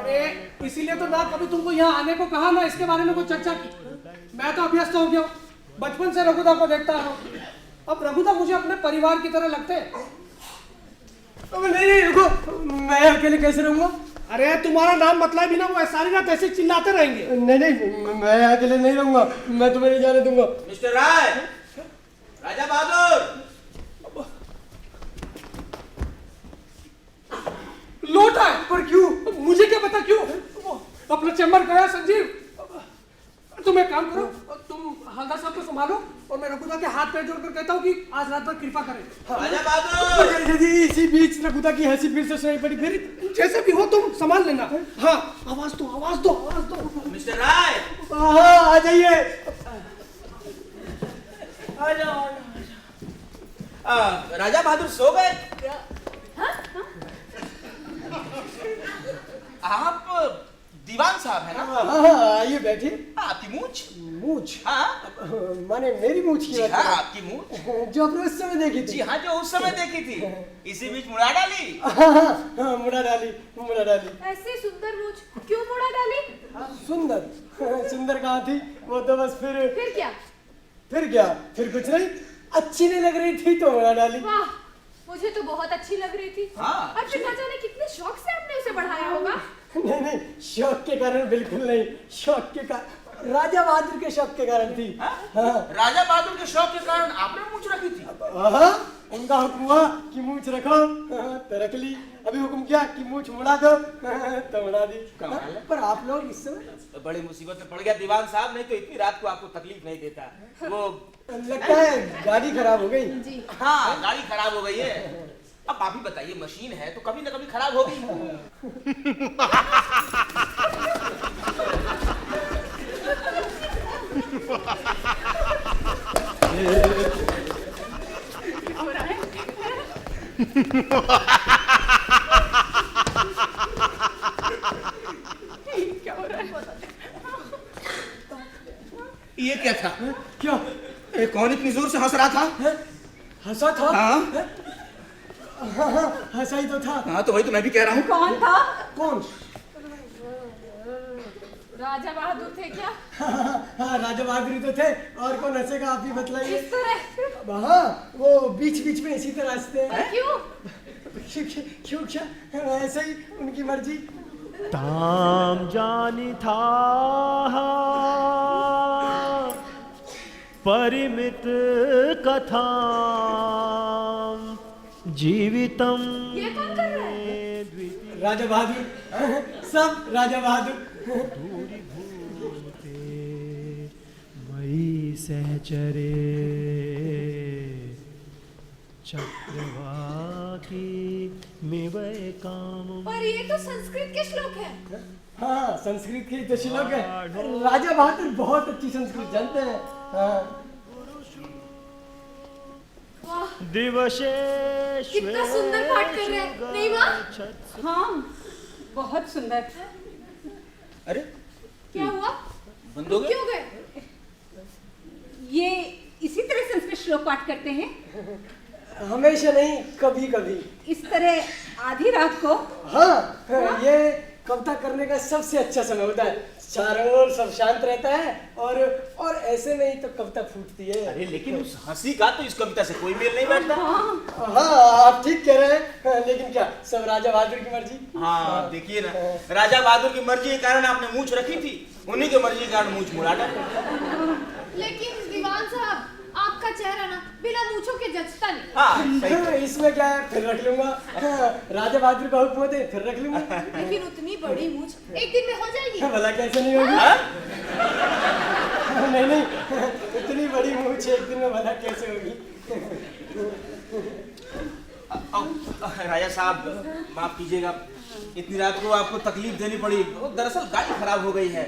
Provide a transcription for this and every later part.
अरे इसीलिए तो ना कभी तुमको यहाँ आने को कहा, ना इसके बारे में कोई चर्चा की। मैं तो अभ्यस्त हो गया हूँ, बचपन से रघुदा को देखता हूँ। अब रघुदा मुझे अपने परिवार की तरह लगते हैं। नहीं रुको, मैं अकेले कैसे रहूंगा? अरे तुम्हारा नाम मतलब भी ना, वो सारी रात ऐसे चिल्लाते रहेंगे। नहीं, मैं अकेले नहीं रहूंगा, मैं तुम्हें नहीं जाने दूंगा। मिस्टर राय, राजा बहादुर लौटा है। पर क्यों? मुझे क्या पता क्यों? अपना चैम्बर गया संजीव। तुम एक काम करो, तुम हल्दार साहब को संभालो और मैं रघुदा के हाथ पैर जोड़कर कहता हूँ कि आज रात भर कृपा करें। राजा बहादुर। इसी बीच रघुदा की हंसी फिर से सुनाई पड़ी। फिर जैसे भी हो तुम संभाल लेना। हाँ, आवाज दो, आवाज दो, आवाज दो। मिस्टर राय, हाँ, आ जाइए। आ जाओ। राजा बहादुर सो गए? आप दीवान साहब है ना? हाँ, आइए बैठिए। आपकी मूछ? मूछ? हाँ, माने मेरी मूछ की? जी हाँ, आपकी मूछ जो आपने उस समय देखी थी। जी हाँ, जो उस समय देखी थी। इसी बीच मुड़ा डाली? हाँ, मुड़ा डाली, मुड़ा डाली। ऐसे सुंदर मूछ क्यों मुड़ा डाली? सुंदर? सुंदर कहाँ थी वो, तो बस फिर क्या? फिर कुछ नहीं, अच्छी नहीं लग रही थी तो मुड़ा डाली। वाह, मुझे तो बहुत अच्छी लग रही थी। हाँ। और फिर न जाने कितने शौक से आपने उसे बढ़ाया होगा। नहीं, शौक के कारण बिल्कुल नहीं, शौक के कारण, राजा बहादुर के शौक के कारण थी। हाँ। राजा बहादुर के शौक के कारण आपने मूछ रखी थी? हाँ, उनका हुक्म हुआ कि मूछ रखो, तो रख ली। अभी हुक्म किया कि मूछ मुड़ा दो, तो मुड़ा दी। पर आप लोग इस समय बड़ी मुसीबत में पड़ गया दीवान साहब, नहीं तो इतनी रात को आपको तकलीफ नहीं देता। वो लगता है गाड़ी खराब हो गई। जी हाँ, गाड़ी खराब हो गई है। अब आप ही बताइए, मशीन है तो कभी न कभी खराब होगी। क्या हो रहा है? ये क्या था? क्या? कौन इतनी जोर से हंस रहा था? हंसा था? हाँ, हाँ, हंसा ही तो था। हाँ, तो वही तो मैं भी कह रहा हूँ। कौन था? कौन? राजा बहादुर थे क्या? हाँ, राजा बहादुर तो थे, और कौन हंसेगा, आप ही बतलाइए। इस तरह? हाँ, वो बीच बीच में इसी तरह हंसते हैं। क्यों? क्यों क्या? ऐसे ही उनकी मर्जी। ताम जानी था परिमित कथा जीवितम। ये कौन कर रहा है? राजा बहादुर, सब राजा बहादुर। दूरी भूते मई सहचरे चक्रवाकी मिवय काम। पर ये तो संस्कृत के श्लोक है। हाँ, संस्कृत के तो श्लोक है। राजा बहादुर बहुत अच्छी संस्कृत जानते हैं। हाँ। वाह, दिवसे कितना सुंदर पाठ कर रहे हैं, नहीं माँ? हाँ, बहुत सुंदर। अरे क्या हुआ? बंद हो गए? क्यों गए? ये इसी तरह संस्कृत श्लोक पाठ करते हैं? हमेशा नहीं, कभी कभी। इस तरह आधी रात को? हाँ, ये कविता करने का सबसे अच्छा समय होता है। चारों ओर सब शांत रहता है, और ऐसे में ही तो कविता फूटती है। अरे लेकिन उस हंसी का तो इस कविता से कोई मेल नहीं बैठता। हाँ, आप ठीक कह रहे हैं, लेकिन क्या सब राजा बहादुर की मर्जी? हाँ, देखिए ना, राजा बहादुर की मर्जी के कारण आपने मूछ रखी थी, उन्हीं की मर्जी के कारण मूछ मुड़ा डाली। लेकिन दीवान साहब, आपका चेहरा ना बिना मूंछों के जचता नहीं। हाँ, सही कहा। इसमें क्या है, फिर रख लूंगा। राजा बहादुर का हुक्म होते फिर रख लूंगा। लेकिन उतनी बड़ी मूंछ एक दिन में हो जाएगी। भला कैसे नहीं होगी? हाँ? नहीं, इतनी बड़ी मूंछ एक दिन में भला कैसे होगी? राजा साहब माफ कीजिएगा, इतनी रात को आपको तकलीफ देनी पड़ी। दरअसल गाड़ी खराब हो गई है।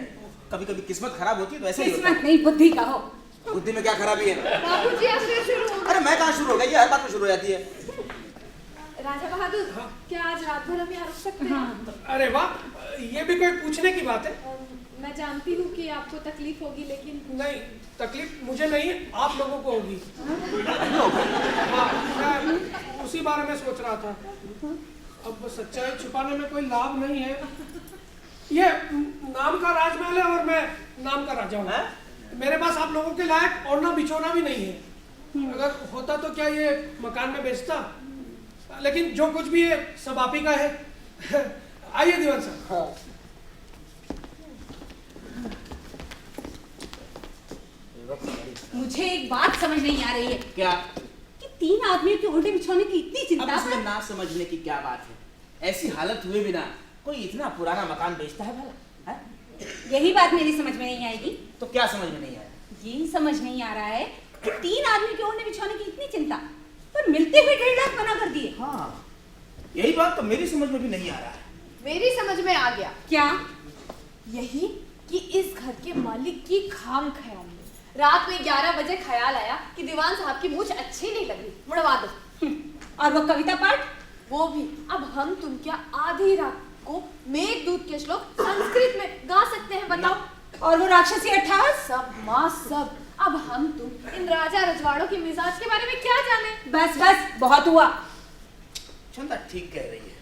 कभी कभी किस्मत खराब होती है तो ऐसे ही होता किस्मत नहीं, बुद्धि का हो। है। बुद्धि में क्या खराबी है? बाबूजी आप फिर शुरू हो गए। अरे मैं कहाँ शुरू हो गई, ये हर बात में शुरू हो जाती है। राजा बहादुर, क्या आज रात भर हम यहाँ रुक सकते हैं? अरे वाह, ये भी कोई पूछने की बात है? मैं जानती हूँ कि आपको तकलीफ होगी, लेकिन नहीं, तकलीफ मुझे नहीं, आप लोगों को होगी। हाँ, मैं उसी बारे में सोच रहा था। अब सच्चाई छुपाने में कोई लाभ नहीं है, ये नाम का राजमहल है और मैं नाम का राजा हूँ। मेरे पास आप लोगों के लायक ओढ़ना बिछोना भी नहीं है। अगर होता तो क्या ये मकान में बेचता, लेकिन जो कुछ भी है सब आप ही का है। आइए दीवान साहब। हाँ। मुझे एक बात समझ नहीं आ रही है क्या? कि 3 आदमियों के ओढ़ने बिछोने की इतनी अब चिंता इसमें है। ना समझने की क्या बात है? ऐसी हालत हुए बिना कोई इतना पुराना मकान बेचता है भला? हैं? यही बात मेरी समझ में नहीं आएगी। तो क्या समझ में नहीं आया? ये समझ नहीं आ रहा है कि 3 आदमी के ओढ़ने बिछोने की इतनी चिंता, पर मिलते हुए 1.5 लाख मना कर दिए। हाँ, यही बात तो मेरी समझ में भी नहीं आ रहा है। मेरी समझ में आ गया। क्या? यही कि इस घर के मालिक की खाम ख्याल में रात में 11 बजे ख्याल आया कि दीवान साहब की मूछ अच्छी नहीं लग रही, मुड़वा दो। और वो कविता पाठ, वो भी अब हम तुम क्या आधी रात को मेघदूत के श्लोक संस्कृत में गा सकते हैं, बताओ? और वो राक्षसी 28। सब माँ सब। अब हम तुम इन राजा रजवाड़ों के मिजाज के बारे में क्या जाने? बस बस बहुत हुआ। चंदा ठीक कह रही है।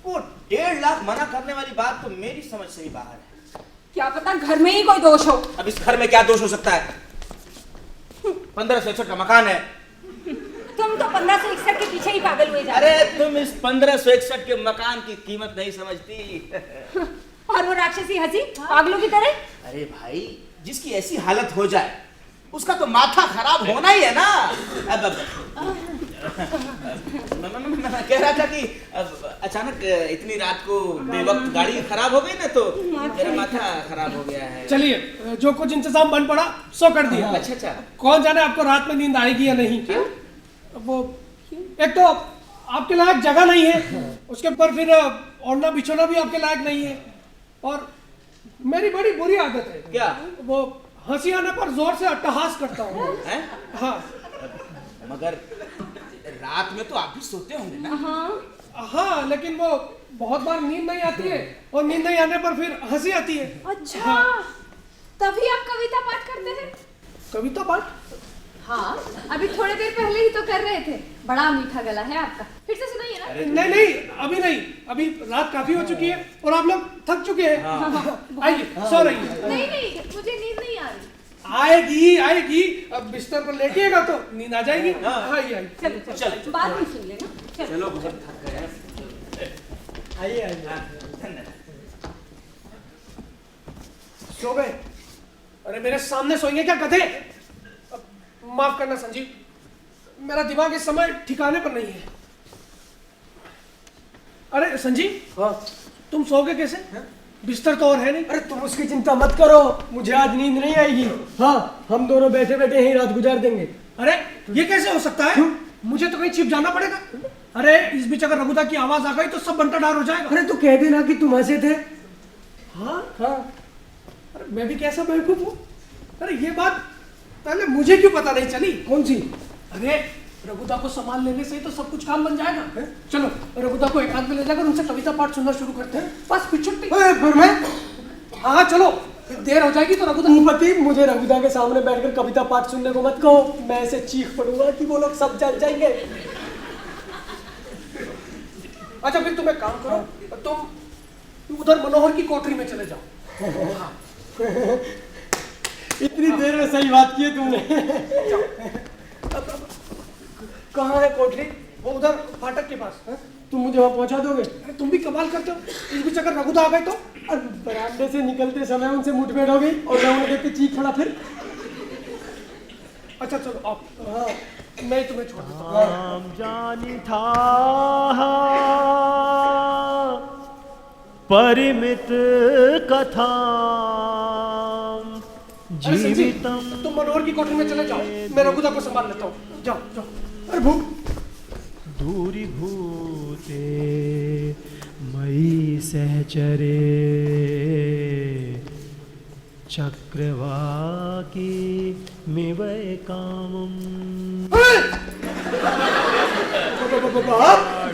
वो 1.5 लाख मना करने वाली बात तो मेरी समझ से भी बाहर है। क्या पता घर में ही कोई दोष हो। अब इस घर में क्या दोष हो सकता है? 1561 का मकान है। तुम तो 1561 के पीछे ही पागल हुए जा अरे रहे हो। तुम इस 1561 के मकान की कीमत नहीं समझती। और वो राक्षसी हंसी पागलों की तरह। अरे भाई, जिसकी ऐसी हालत हो जाए उसका तो माथा खराब होना ही है ना। मैं कह रहा था कि अचानक इतनी रात को बेवक्त गाड़ी खराब हो गई ना, तो मेरा माथा खराब हो गया है। चलिए, जो कुछ इंतजाम बन पड़ा सो कर दिया। अच्छा अच्छा। कौन जाने आपको रात में नींद आएगी या नहीं। वो एक तो आपके लायक जगह नहीं है, उसके ऊपर फिर ओढ़ना बिछोना भी आपके लायक नहीं है, और मेरी बड़ी बुरी आदत है। क्या? वो हंसी आने पर जोर से अट्टहास करता हूँ। हैं? हाँ मगर रात में तो आप भी सोते होंगे ना? हाँ, लेकिन वो बहुत बार नींद नहीं आती है, और नींद नहीं आने पर फिर हंसी आती है। अच्छा, तभी आप कविता पाठ करते हैं? कविता पाठ? हाँ, अभी थोड़ी देर पहले ही तो कर रहे थे। बड़ा मीठा गला है आपका, फिर से सुनाइए ना। नहीं नहीं, अभी नहीं, अभी रात काफी हो चुकी है और आप लोग थक चुके हैं। आइए, सो रही है। नहीं नहीं, मुझे नींद नहीं आ रही। आएगी आएगी, अब बिस्तर पर लेटिएगा तो नींद आ जाएगी। आइए आइए। चलो चलो बाद में सुन लेना। चलो चलो, बहुत थक गए। आइए आइए। सो गए? अरे मेरे सामने सोएंगे क्या गधे? माफ करना संजीव, मेरा दिमाग इस समय ठिकाने पर नहीं है। अरे संजीव, हाँ। तुम सोओगे कैसे? बिस्तर तो और है नहीं। अरे तुम उसकी चिंता मत करो, मुझे आज नींद नहीं आएगी। हाँ, हम दोनों बैठे बैठे यहीं रात गुजार देंगे। अरे ये कैसे हो सकता है? मुझे तो कहीं छिप जाना पड़ेगा। अरे इस बीच अगर रघुदा की आवाज आ गई तो सब बंटाढार हो जाएगा। अरे तो कह देना कि तुम हंसे थे। हाँ हाँ। अरे मैं भी कैसा बेवकूफ हूँ। अरे ये बात पहले मुझे क्यों पता नहीं चली? कौन सी? अरे रघुदा को संभाल लेने से ही तो सब कुछ काम बन जाएगा। चलो रघुदा को एकांत में ले जाकर उनसे कविता पाठ सुनना शुरू करते हैं। बस फिर छुट्टी। फिर मैं? हाँ चलो, फिर देर हो जाएगी तो रघुदा। भूपति, मुझे रघुदा के सामने बैठकर कविता पाठ सुनने को मत कहो, मैं ऐसे चीख पड़ूंगा कि वो लोग सब जान जाएंगे। अच्छा फिर तुम एक काम करो, तुम उधर मनोहर की कोठरी में चले जाओ। हाँ। इतनी देर में सही बात की है तुमने। कहाँ है कोठरी? वो उधर फाटक के पास। तुम मुझे वहाँ पहुँचा दोगे? अरे तुम भी कमाल करते हो, इस बीच अगर रघुदा आ गए तो? और बरामदे से निकलते समय उनसे मुठभेड़ हो गई और मैं उन्हें देख के चीख पड़ा फिर। अच्छा चलो आप। हाँ, मैं तुम्हें छोड़ देता हूँ। आम जानी था परिमित कथा जीवितम। तुम मनोहर की कोठरी में चले जाओ, मैं रघुदा को संभाल लेता हूँ। जाओ जाओ। अरे भूख। दूरीभूते मयि सहचरे चक्रवाकी मिवै कामम्।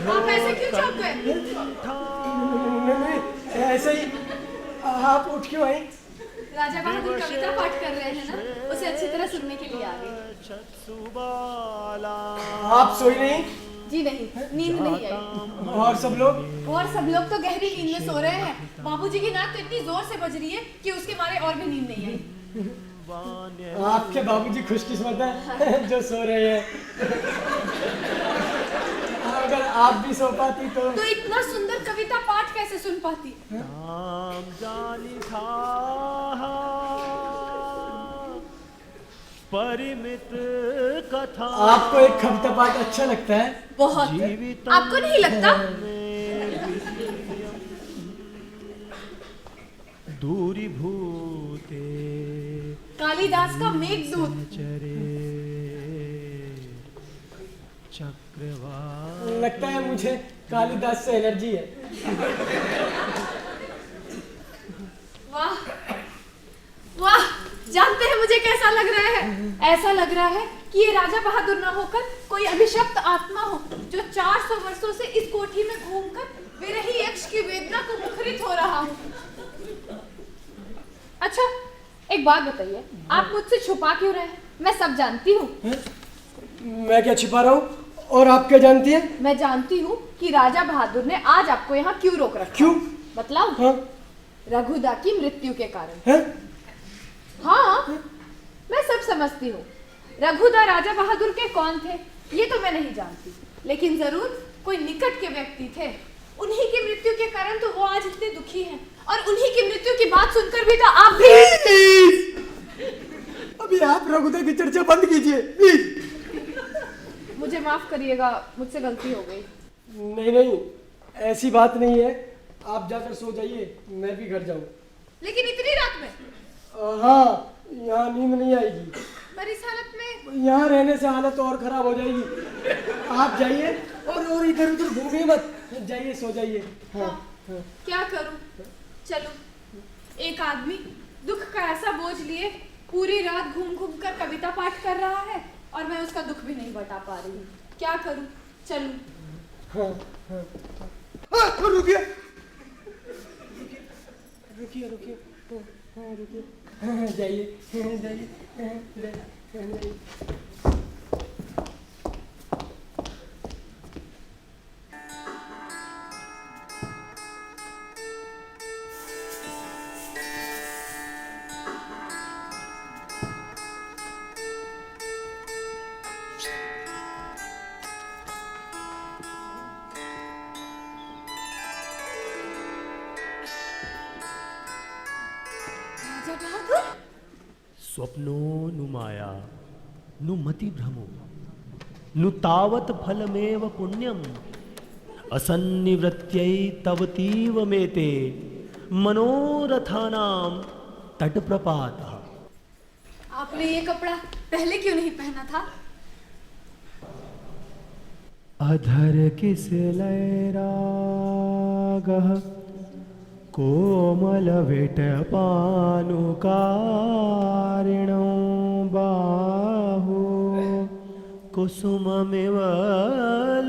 आप ऐसे क्यों चौंक गए? नहीं, ऐसे ही आप उठ क्यों आई? राजा बहादुर कविता पाठ कर रहे हैं ना, उसे अच्छी तरह सुनने के लिए आ गए। आप सोई नहीं? जी नहीं, नींद नहीं आई। और सब लोग? और सब लोग तो गहरी नींद में सो रहे हैं। बाबूजी की नाक तो इतनी जोर से बज रही है कि उसके मारे और भी नींद नहीं आई। आपके बाबूजी खुशकिस्मत है जो सो रहे हैं। अगर आप भी सो पाती तो इतना सुंदर कविता पाठ कैसे सुन पाती? नाम जानी था परिमित कथा। आपको एक कविता पाठ अच्छा लगता है? बहुत। आपको नहीं लगता? दूरी भूते कालिदास का मेघदूत। चरे चक्रवात। लगता है मुझे कालिदास से एलर्जी है। वाह वाह, जानते हैं मुझे कैसा लग रहा है? ऐसा लग रहा है कि ये राजा बहादुर ना होकर कोई अभिशप्त आत्मा हो जो 400 वर्षों से इस कोठी में घूमकर विरही यक्ष की वेदना को मुखरित हो रहा हो। अच्छा, एक बात बताइए, आप मुझसे छुपा क्यों रहे हैं? मैं सब जानती हूँ। मैं क्या छिपा रहा हूँ? और आप क्या जानती हैं? मैं जानती हूँ कि राजा बहादुर ने आज आपको यहाँ क्यों रोक रखा। क्यों? बतलाऊं? हाँ? रघुदा की मृत्यु के कारण। है? हाँ, मैं सब समझती हूँ। रघुदा राजा बहादुर के कौन थे ये तो मैं नहीं जानती, लेकिन जरूर कोई निकट के व्यक्ति थे। उन्हीं की मृत्यु के कारण तो वो आज इतने दुखी हैं, और उन्हीं की मृत्यु की बात सुनकर भी तो आप भी। अभी आप रघुदा की चर्चा बंद कीजिए प्लीज। मुझे माफ करिएगा, मुझसे गलती हो गई। नहीं नहीं, ऐसी बात नहीं है। आप जाकर सो जाइए, मैं भी घर जाऊँ। लेकिन इतनी रात में? हाँ, यहाँ नींद नहीं आएगी। पर इस हालत में? यहाँ रहने से हालत और खराब हो जाएगी। आप जाइए और इधर उधर घूमिए मत। जाइए, सो जाइए। हाँ, हाँ। क्या करूं? चलो, एक आदमी दुख का ऐसा बोझ लिए पूरी रात घूम घूम कर कविता पाठ कर रहा है, और मैं उसका दुख भी नहीं बता पा रही हूँ। क्या करूं? चलूं? हाँ, हाँ। हाँ, रुकिए रुकिए रुकिए। हाँ, रुकिए। हाँ, जाइए जाइए जाइए। स्वप्नो नु माया नु मति भ्रमो नु तावत फलमेव पुण्यम असन्निवृत्यै तवतीव मेते मनोरथानां तटप्रपातः। आपने ये कपड़ा पहले क्यों नहीं पहना था? अधर किस लैरागः कोमल विटपानुकारिणो बाहो कुसुममिव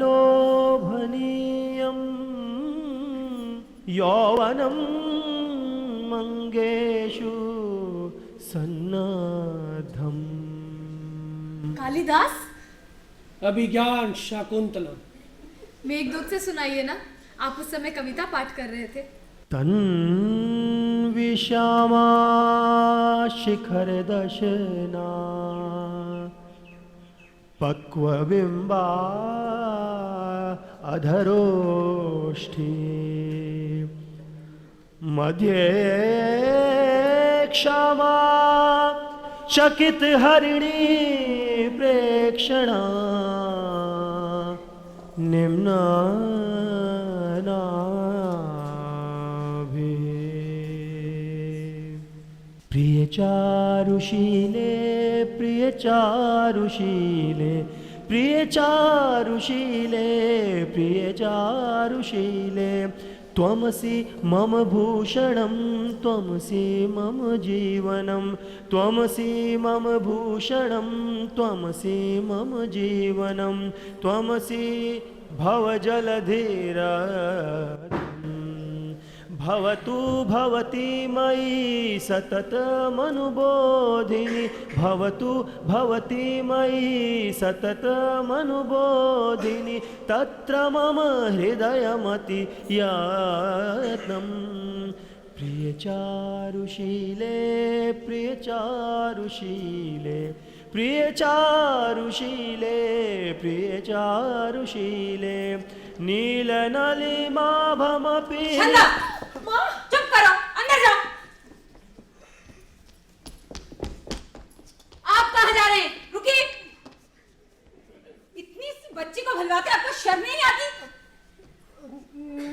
लोभनीयं यौवनं मंगेषु सन्नद्धम्। कालिदास? अभिज्ञान शाकुंतलम। मेघदूत से सुनाइए ना, आप उस समय कविता पाठ कर रहे थे। तन्विषामा शिखर दशना पक्वबिंबा अधरोष्ठी मध्ये क्षमा चकित हरिणी प्रेक्षणा निम्ना प्रिय चारुशीले प्रिय चारुशीले प्रिय चारुशीले प्रिय चारुशीले त्वमसि मम भूषणं त्वमसि मम जीवनं त्वमसि मम भूषणं त्वमसि मम जीवनं त्वमसि भवजलधिरं भवतु भवती मयि सततमनुबोधिनी भवतु भवती मयि सततमनुबोधिनी तत्र मम हृदयमति यत्नम् प्रियचारुशीले प्रियचारुशीले प्रियचारुशीले प्रियचारुशीले नीलनलिमाभमपि छंदा, चुप करो, अंदर जाओ। आप कहाँ जा रहे हैं? रुकिए। इतनी सी बच्ची को भलवाते आपको शर्म नहीं आती?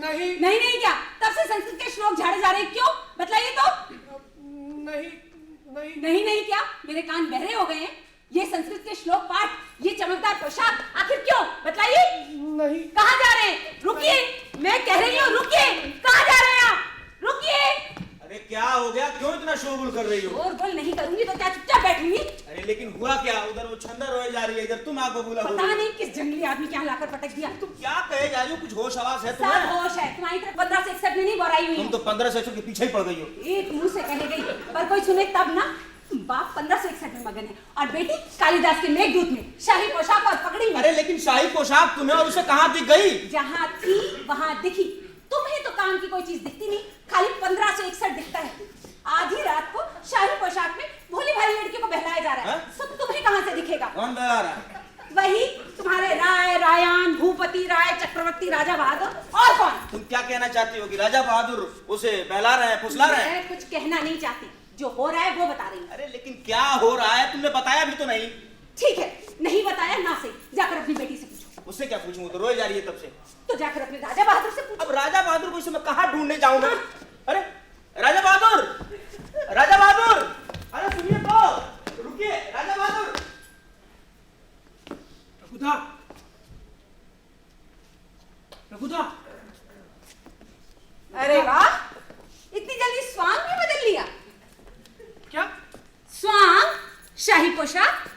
नहीं नहीं नहीं क्या? तब से संस्कृत के श्लोक झाड़े जा रहे हैं, क्यों? बतलाइए तो। नहीं नहीं नहीं नहीं क्या? मेरे कान बहरे हो गए हैं। ये संस्कृत के श्लोक पाठ, ये चमकदार पोशाक, आखिर क्यों? बतलाइए। नहीं कहाँ जा रहे हैं? रुकिए, मैं कह रही हूँ रुकिए। कहाँ जा रहे हैं आप? रुकिए। अरे क्या हो गया, क्यों इतना शोरगुल कर रही हो? और बोल नहीं करूंगी तो क्या चुपचाप बैठूंगी? अरे लेकिन हुआ क्या? उधर वो छंदा रोए जा रही है, इधर तुम आको बोला पता नहीं किस जंगली आदमी के यहाँ लाकर पटक दिया। तुम क्या कहे जा रही हो? कुछ होश आवाज है सब तुम्हें? होश है, तुम्हारी तरफ 15 से 61 में नहीं बोराई हुई तुम तो 15 से के पीछे ही पड़ गई हो। एक मुंह से कह गई, पर कोई सुने तब ना। बाप 15 से 61 में मगन है और बेटी कालिदास के मेघदूत में, शाही पोशाक और पगड़ी में। अरे लेकिन शाही पोशाक तुम्हें और उसे कहाँ दिख गई? जहाँ थी वहाँ दिखी। तुम्हें तो काम की कोई चीज दिखती नहीं, खाली 15 से 61 दिखता है। आधी रात को शाही पोशाक में भोली भाली लड़की को बहलाया जा रहा है। सब तुम्हें कहाँ से दिखेगा? कौन बहला रहा है? वही तुम्हारे राय, रायान, भूपति, राय, चक्रवर्ती, राजा बहादुर और कौन? तुम क्या कहना चाहती हो कि राजा बहादुर उसे बहला रहे हैं, फुसला रहे हैं? मैं कुछ कहना नहीं चाहती, जो हो रहा है वो बता रही हूँ। अरे लेकिन क्या हो रहा है? तुमने बताया भी तो नहीं। ठीक है, नहीं बताया ना से, जाकर अपनी बेटी से पूछो। उससे क्या पूछूं? वो तो रोए जा रही है तब से। तो जाकर अपने राजा बहादुर से पूछो। अब राजा बहादुर को इसे मैं कहाँ ढूंढने जाऊं मैं? अरे राजा बहादुर, राजा बहादुर, अरे सुनिए तो, रुकिए राजा बहादुर। रघुदा, रघुदा, अरे वाह, इतनी जल्दी स्वांग भी बदल लिया। क्या? स्वांग, शाही पोशाक।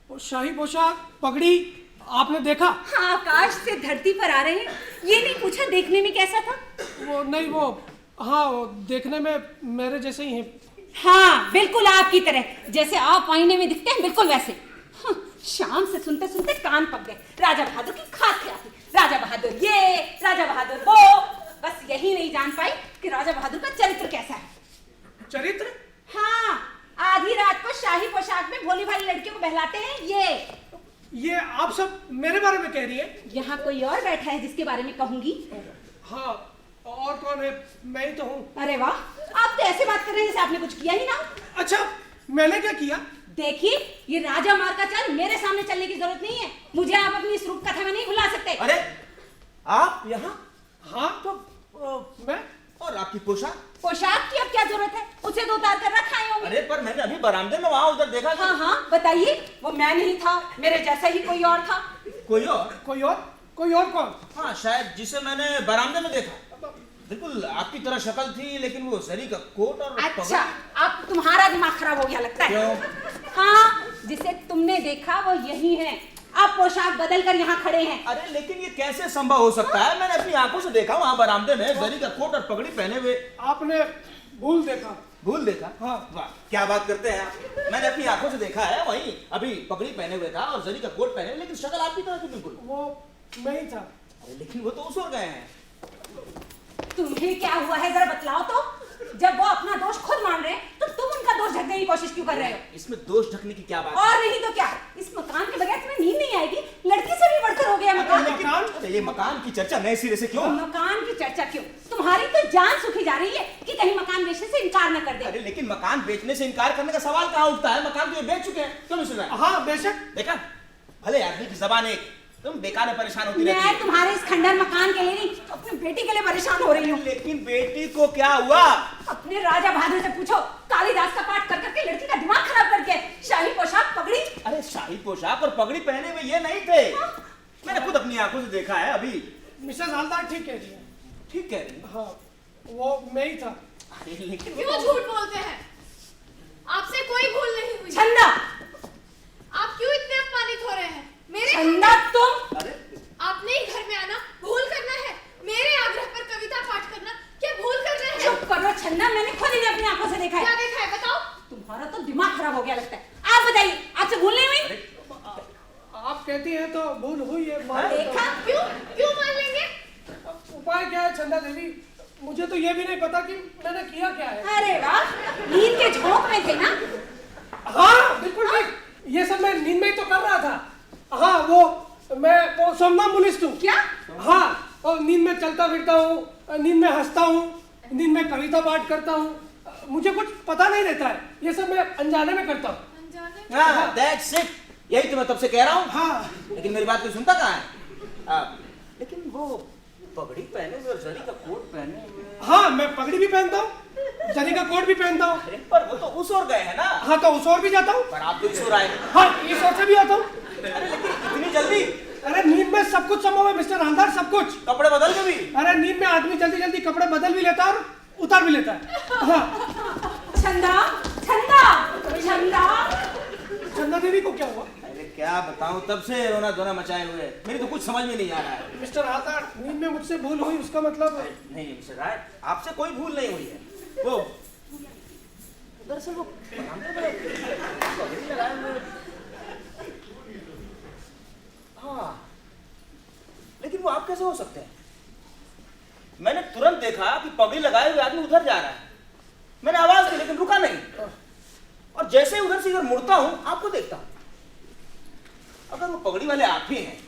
वो शाही पोशाक, पगड़ी आपने देखा? हाँ, आकाश से धरती पर आ रहे हैं। ये नहीं पूछा देखने में कैसा था? वो नहीं, वो हाँ, वो देखने में मेरे जैसे ही हैं। हाँ, बिल्कुल आपकी तरह, जैसे आप आईने में दिखते हैं बिल्कुल वैसे। हाँ, शाम से सुनते सुनते कान पक गए। राजा बहादुर की खास क्या थी? राजा बहादुर ये, राजा बहादुर वो। बस यही नहीं जान पाई कि राजा बहादुर का चरित्र कैसा है। चरित्र? हाँ, आधी रात को शाही पोशाक में भोली भाली लड़कियों को बहलाते हैं ये आप सब मेरे बारे में कह रही है? यहाँ कोई और बैठा है जिसके बारे में कहूंगी। हाँ, और कौन है? मैं ही तो हूँ। अरे वाह, आप तो ऐसे बात कर रहे हैं जैसे आपने कुछ किया ही ना। अच्छा, मैंने क्या किया? देखिए, ये राजा मार का चाल मेरे सामने चलने की जरूरत नहीं है। मुझे आप अपनी इस रूप कथा में नहीं भुला सकते। अरे आप यहाँ? हाँ तो मैं और आपकी पोशाक? पोशाक की अब क्या जरूरत है? उसे तो उतार कर रखा है। अरे पर मैंने अभी बरामदे में वहाँ उधर देखा। हाँ हाँ, बताइए। वो मैं नहीं था, मेरे जैसा ही कोई और था। कोई और? कोई और? कोई और कौन? हाँ, शायद जिसे मैंने बरामदे में देखा। बिल्कुल आपकी तरह शक्ल थी, लेकिन वो जरी का कोट और अच्छा, अब तुम्हारा दिमाग खराब हो गया लगता है। क्यों? हाँ, जिसे तुमने देखा वो यही है। आप पोशाक बदल कर यहाँ खड़े हैं। अरे लेकिन ये कैसे संभव हो सकता है? मैंने अपनी आंखों से देखा वहाँ बरामदे में जरी का कोट और पगड़ी पहने हुए। आपने भूल देखा। भूल देखा? हाँ। वाह, क्या बात करते हैं आप। मैंने अपनी आंखों से देखा है, वहीं अभी पगड़ी पहने हुए था और जरी का कोट पहने हुए, लेकिन शक्ल आपकी तरह थी बिल्कुल। वो मैं ही था। अरे लेकिन वो तो उस ओर गए हैं। तुम्हें क्या हुआ है, जरा बतलाओ तो। जब वो अपना दोष खुद मान रहे हैं, तो तुम उनका दोष ढकने की कोशिश क्यों कर रहे हो? इसमें दोष ढकने की क्या बात है? और नहीं तो क्या, इस मकान के बगैर तुम्हें नींद नहीं आएगी? लड़की से भी बढ़कर हो गया मकान। अरे ये मकान की चर्चा नए सिरे से क्यों? मकान की चर्चा क्यों? तुम्हारी तो जान सुखी जा रही है कि कहीं मकान बेचने से इनकार न कर दे। अरे लेकिन मकान बेचने से इनकार करने का सवाल कहाँ उठता है? मकान तो ये बेच चुके हैं, क्यों नहीं सुन रहा? हाँ बेशक। देखा, भले आदमी की जबान एक, तुम बेकार में परेशान होती रहती मैं है। तुम्हारे इस खंडर मकान के लिए नहीं, अपनी बेटी के लिए परेशान हो रही हूँ। लेकिन बेटी को क्या हुआ? अपने राजा बहादुर से पूछो, कालिदास का पाठ कर करके लड़की का दिमाग खराब करके। शाही पोशाक, पगड़ी। अरे शाही पोशाक और पगड़ी पहने हुए ये नहीं थे। मैंने खुद अपनी आंखों से देखा है अभी। मिसेस हलदार ठीक कह रही है। ठीक कह रही है। हाँ, वो मैं ही था। अरे लेकिन क्यों झूठ बोलते हैं? आपसे कोई भूल नहीं हुई। छंदा, आप क्यों इतने अपमानित हो रहे हैं? मेरे छंदा तुम। अरे आपने ही घर में आना भूल करना है। मेरे आग्रह पर कविता पाठ करना क्या भूल चंदा मैंने खुद ही अपनी आंखों से देखा क्या है। देखा है बताओ? तुम्हारा तो दिमाग खराब हो गया लगता है। आप बताइए, आपसे भूल नहीं हुई? आप कहती हैं तो भूल हुई है, मान लेता देखा? हूँ। क्यों मान लेंगे? उपाय क्या है चंदा देवी? मुझे तो ये भी नहीं पता कि मैंने किया क्या है। अरे वाह, नींद के झोंक में थे ना? हाँ बिल्कुल ठीक, ये सब मैं नींद में ही तो कर रहा था। हाँ वो सोमनाम्बुलिस्ट हूँ। क्या? हाँ, और नींद में चलता फिरता हूँ, नींद में हंसता हूँ, नींद में कविता पाठ करता हूँ। मुझे कुछ पता नहीं रहता है, ये सब मैं अनजाने में करता हूँ। अनजाने में? हाँ, that's it. यही तो मैं तब से कह रहा हूँ। हाँ लेकिन मेरी बात कोई सुनता कहाँ है? लेकिन वो पगड़ी पहने हुए और जरी का कोट पहने हुए। हाँ, मैं पगड़ी भी पहनता हूँ, जरी का कोट भी पहनता हूँ। अरे पर वो तो उस ओर गए हैं ना। हाँ तो उस ओर भी जाता हूँ। पर आप तो इस ओर आए। हाँ, इस ओर से भी आता हूँ। अरे लेकिन इतनी जल्दी? अरे नींद में सब कुछ संभव है मिस्टर हलदार, सब कुछ। कपड़े बदल के भी? अरे नींद में आदमी जल्दी जल्दी कपड़े बदल भी लेता है और उतार भी लेता है। हाँ। चंदा, चंदा, चंदा। चंदा देवी को क्या हुआ? अरे क्या बताऊं, तब से रोना धोना मचाए हुए, मेरी तो कुछ समझ में नहीं आ रहा है। मिस्टर हलदार, नींद में मुझसे भूल हुई उसका मतलब? नहीं मिस्टर राय, आपसे कोई भूल नहीं हुई है। वो दरअसल वो पगड़ी लगाए हुए। हाँ, लेकिन वो आप कैसे हो सकते हैं? मैंने तुरंत देखा कि पगड़ी लगाए हुए आदमी उधर जा रहा है। मैंने आवाज दी लेकिन रुका नहीं, और जैसे ही उधर से इधर मुड़ता हूं आपको देखता हूं। अगर वो पगड़ी वाले आप ही हैं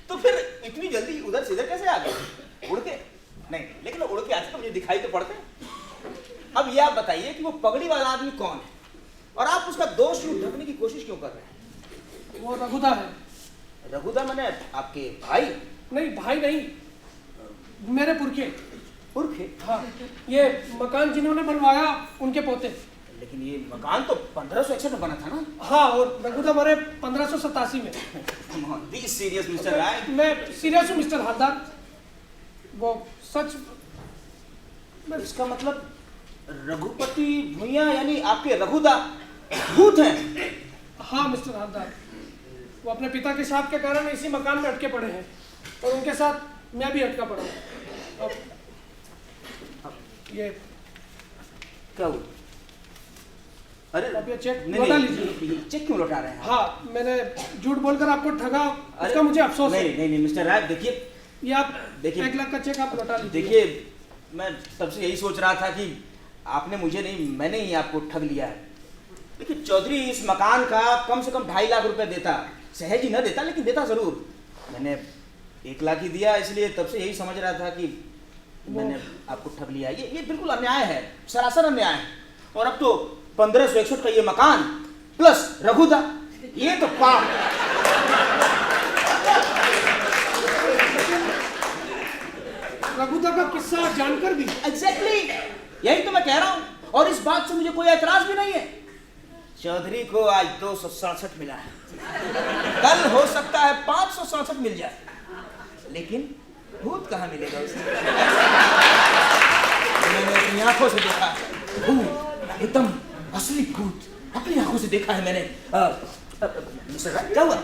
तो फिर इतनी जल्दी उधर से इधर कैसे आ गए? उड़ के? नहीं, लेकिन उड़ के आते तो मुझे दिखाई तो पड़ते। अब ये आप बताइए कि वो पगड़ी वाला आदमी कौन है और आप उसका दोष यूं ढकने की कोशिश क्यों कर रहे हैं? वो रघुदा है। रघुदा मैंने आपके भाई? नहीं भाई नहीं, मेरे पुरखे। पुरखे? हाँ, ये मकान जिन्होंने बनवाया उनके पोते। लेकिन ये मकान तो 1561 में बना था ना? हाँ, और रघुदा मरे 1587 में। बी सीरियस मिस्टर राय। मैं सीरियस हूँ मिस्टर हलदार, वो सच। इसका मतलब रघुपति भुइया यानी आपके रघुदा भूत हैं? हाँ मिस्टर हलदार, वो अपने पिता के शाप के कारण इसी मकान में अटके पड़े हैं और उनके साथ मैं भी अटका पड़ा हूँ। अब ये क्या हुआ? अरे अब ये चेक नहीं, लौटा नहीं, लीजिए। चेक क्यों लौटा रहे हैं? हाँ, मैंने झूठ बोलकर आपको ठगा, अरे, उसका मुझे अफसोस है। नहीं नहीं मिस्टर राय, देखिए ये आप देखिए, 1 लाख का चेक आप लौटा लीजिए। देखिए, मैं तब से यही सोच रहा था कि आपने मुझे नहीं, मैंने ही आपको ठग लिया है। देखिए चौधरी इस मकान का कम से कम 2.5 लाख रुपए देता, सहज ही न देता लेकिन देता जरूर। मैंने 1 लाख ही दिया, इसलिए तब से यही समझ रहा था कि मैंने आपको ठग लिया। ये बिल्कुल अन्याय है, सरासर अन्याय है। और अब तो 1561 का ये मकान प्लस रघुदा, ये तो पाप। रघुदा का किस्सा जानकर भी? एग्जैक्टली, यही तो मैं कह रहा हूं, और इस बात से मुझे कोई एतराज भी नहीं है। चौधरी को आज 267 मिला है, कल हो सकता है 567 मिल जाए, लेकिन भूत कहाँ मिलेगा उसे? मैंने अपनी आंखों से देखा भूत, एकदम असली भूत, अपनी आंखों से देखा है मैंने। मिस्टर राय, क्या हुआ?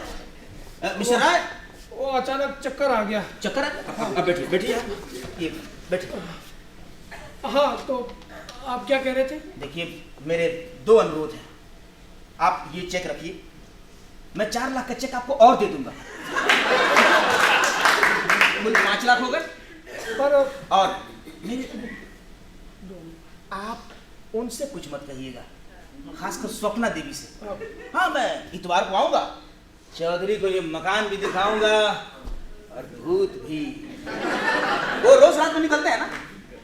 मिस्टर राय, वो अचानक चक्कर आ गया। चक्कर है? अब बैठिए बैठिए, ये बैठिए। हाँ, तो आप क्या कह रहे थे? देखिए मेरे 2 अनुरोध हैं। आप ये चेक रखिए, मैं 4 लाख का चेक आपको और दे दूंगा, कुल 5 लाख हो गए। पर और आप उनसे कुछ मत कहिएगा, खासकर स्वप्ना देवी से। हाँ, मैं इतवार को आऊंगा, चौधरी को ये मकान भी दिखाऊंगा और भूत भी। वो रोज रात में निकलते हैं ना?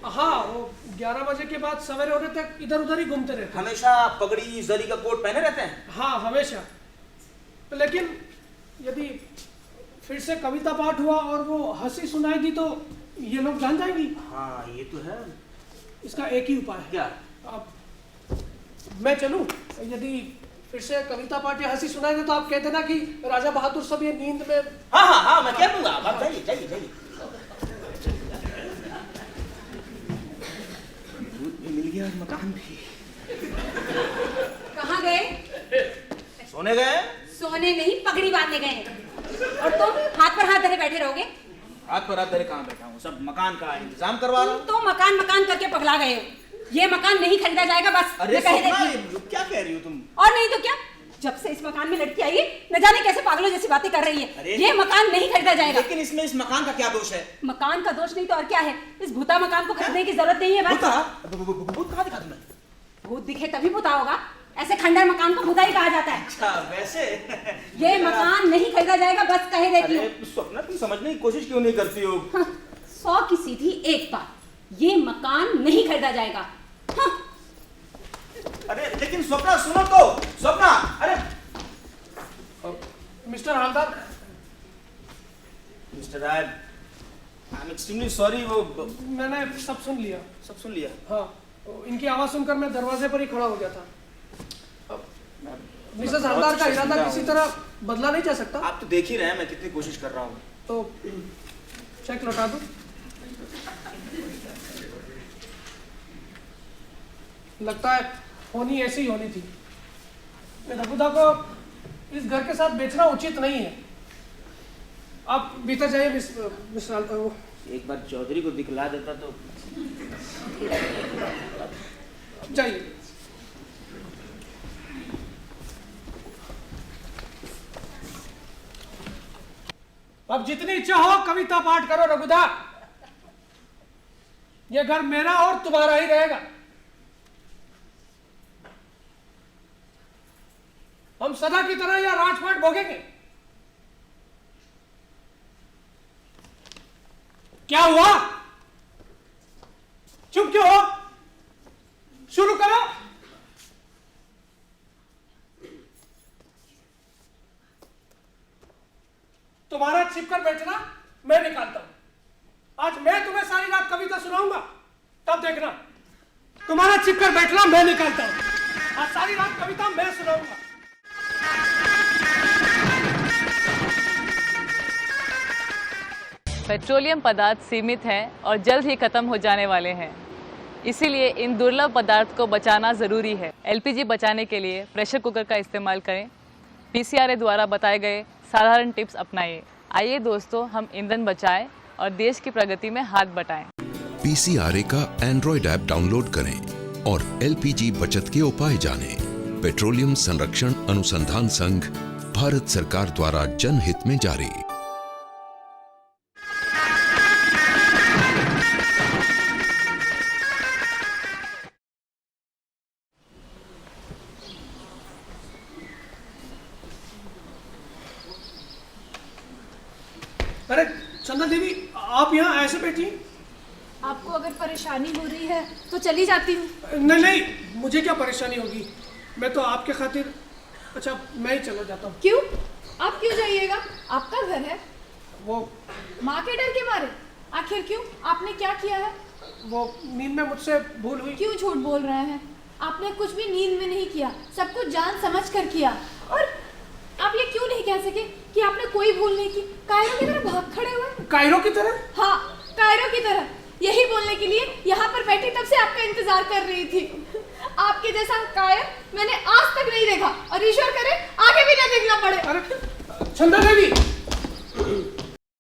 हाँ, वो 11 बजे के बाद सवेरे होने तक इधर उधर ही घूमते रहते हैं। हमेशा पगड़ी जरी का कोट पहने रहते हैं? हाँ, हमेशा। लेकिन यदि फिर से कविता पाठ हुआ और वो हंसी सुनाई दी तो ये लोग जान जाएंगी। हाँ ये तो है। इसका एक ही उपाय है। क्या? आप, मैं चलूं? यदि फिर से कविता पाठ या हंसी सुनाई दे तो आप कह देना कि राजा बहादुर सब ये नींद में। हाँ हाँ हाँ, मैं कह दूंगा। आप जाइए जाइए जाइए। दूध भी मिल गया और मकान भी। कहाँ गए? सोने गए? सोने नहीं, पगड़ी बांधने गए हैं। और तुम हाथ पर हाथ धरे बैठे रहोगे? हाथ पर हाथ धरे कहाँ बैठा हूँ, सब मकान का इंतजाम करवा रहा हूँ। तुम तो मकान मकान करके पगला गए हो। ये मकान नहीं खरीदा जाएगा बस। अरे मैं कह स्वप्ना, देती हूँ। ये क्या कह रही हो तुम? और नहीं तो क्या, जब से इस मकान में लड़की आई है न जाने कैसे पागलों जैसी बातें कर रही है। अरे ये मकान नहीं खरीदा जाएगा। लेकिन इसमें इस मकान का क्या दोष है? मकान का दोष नहीं तो और क्या है, इस भूता मकान को खरीदने की जरूरत नहीं है बस। भूत कहाँ दिखा तुम्हें? भूत दिखे तभी भूता होगा, ऐसे खंडर मकान को भूता ही कहा जाता है। अच्छा वैसे ये मकान नहीं खरीदा जाएगा बस, कह देती हूँ। अरे स्वप्ना, तुम समझने की कोशिश क्यों नहीं करती हो? 100 की सीधी एक बात, ये मकान नहीं खरीदा जाएगा। हाँ। अरे लेकिन स्वप्ना सुनो तो, स्वप्ना, अरे मिस्टर हवलदार, mister Rai, I am extremely sorry. वो मैंने सब सुन लिया। सब सुन लिया? हाँ, इनकी आवाज सुनकर मैं दरवाजे पर ही खड़ा हो गया था। मिसेस हवलदार का इरादा किसी तरह बदला नहीं जा सकता। आप तो देख ही रहे हैं मैं कितनी कोशिश कर रहा हूँ। तो चेक लौटा दो। लगता है होनी ऐसी ही होनी थी। रघुदा को इस घर के साथ बेचना उचित नहीं है। आप भीतर जाइए मिस्टर। एक बार चौधरी को दिखला देता तो। जाइए। अब जितनी इच्छा हो कविता पाठ करो रघुदा। यह घर मेरा और तुम्हारा ही रहेगा। हम सदा की तरह यह राजपाट भोगेंगे। क्या हुआ? चुप क्यों हो? शुरू करो। तुम्हारा छिपकर बैठना मैं निकालता हूं। आज मैं तुम्हें सारी रात कविता सुनाऊंगा, तब देखना। तुम्हारा छिपकर बैठना मैं निकालता हूं। आज सारी रात कविता मैं सुनाऊंगा। पेट्रोलियम पदार्थ सीमित हैं और जल्द ही खत्म हो जाने वाले हैं, इसीलिए इन दुर्लभ पदार्थ को बचाना ज़रूरी है। एलपीजी बचाने के लिए प्रेशर कुकर का इस्तेमाल करें। पीसीआरए द्वारा बताए गए साधारण टिप्स अपनाइए। आइए दोस्तों, हम ईंधन बचाएं और देश की प्रगति में हाथ बटाएं। पीसीआरए का एंड्रॉइड ऐप डाउनलोड करें और एलपीजी बचत के उपाय जानें। पेट्रोलियम संरक्षण अनुसंधान संघ, भारत सरकार द्वारा जनहित में जारी। अरे चंदा देवी, आप यहाँ ऐसे बैठी? आपको अगर परेशानी हो रही है तो चली जाती हूँ। नहीं नहीं, मुझे क्या परेशानी होगी। मैं तो आपके खातिर। अच्छा, मैं ही चला जाता हूँ। क्यों? आप क्यों जाइएगा? आपका घर है। वो माँ के डर के मारे? आखिर क्यों? आपने क्या किया है? वो नींद में मुझसे भूल हुई। क्यों झूठ बोल रहे हैं? आपने कुछ भी नींद में नहीं किया, सब कुछ जान समझ कर किया। और आप ये क्यों नहीं कह सके कि आपने कोई भूल नहीं की? कायरों की तरह भाग खड़े हुए। कायरों की तरह? हाँ, कायरों की तरह। यही बोलने के लिए यहाँ पर बैठी तब से आपका इंतजार कर रही थी। आपके जैसा कायर मैंने आज तक नहीं देखा, और ईश्वर करे आगे भी ना देखना पड़े। अरे चंदा देवी,